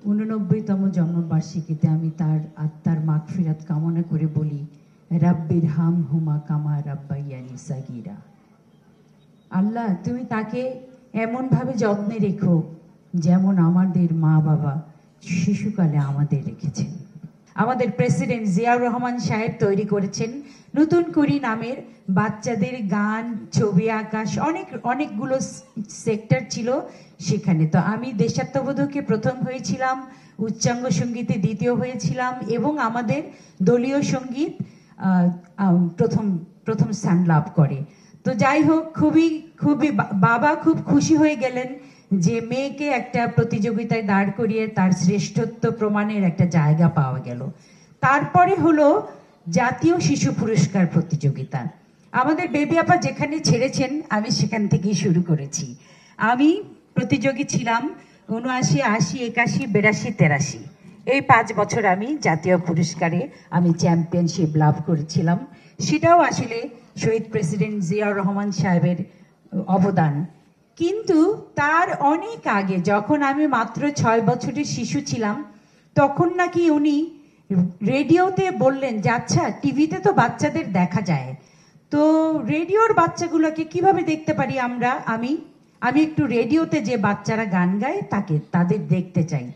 89তম জন্মবার্ষিকীতে আমি তার আত্মার মাগফিরাত কামনা করে বলি, রাব্বির হাম হুমা কামা রাব্বাইয়ানি সাগীরা। আল্লাহ, তুমি তাকে এমনভাবে যত্নে রেখো যেমন আমাদের মা বাবা শিশুকালে আমাদের রেখেছেন। আমাদের প্রেসিডেন্ট জিয়াউর রহমান সাহেব তৈরি করেছেন নতুন কুড়ি নামের বাচ্চাদের গান, ছবি আঁকাশ, অনেকগুলো সেক্টর ছিল সেখানে। তো আমি দেশাত্মবোধকে প্রথম হয়েছিলাম, উচ্চাঙ্গ সঙ্গীতে দ্বিতীয় হয়েছিলাম এবং আমাদের দলীয় সঙ্গীত প্রথম স্থান লাভ করে। তো যাই হোক, খুবই বাবা খুব খুশি হয়ে গেলেন যে মেয়েকে একটা প্রতিযোগিতায় দাঁড় করিয়ে তার শ্রেষ্ঠত্ব প্রমাণের একটা জায়গা পাওয়া গেল। তারপরে হলো জাতীয় শিশু পুরস্কার প্রতিযোগিতা। আমাদের বেবি আপা যেখানে ছেড়েছেন আমি সেখান থেকেই শুরু করেছি। আমি প্রতিযোগী ছিলাম ৭৯, ৮০, ৮১, ৮২, ৮৩। এই 5 বছর আমি জাতীয় পুরস্কারে আমি চ্যাম্পিয়নশিপ লাভ করেছিলাম। সেটাও আসলে শহীদ প্রেসিডেন্ট জিয়াউর রহমান সাহেবের অবদান। কিন্তু তার অনেক আগে, যখন আমি মাত্র 6 বছরের শিশু ছিলাম, তখন নাকি উনি রেডিওতে বললেন যে আচ্ছা, টিভিতে তো বাচ্চাদের দেখা যায়, তো রেডিওর বাচ্চাগুলোকে কিভাবে দেখতে পারি আমি একটু রেডিওতে যে বাচ্চারা গান গায় তাদের দেখতে চাই।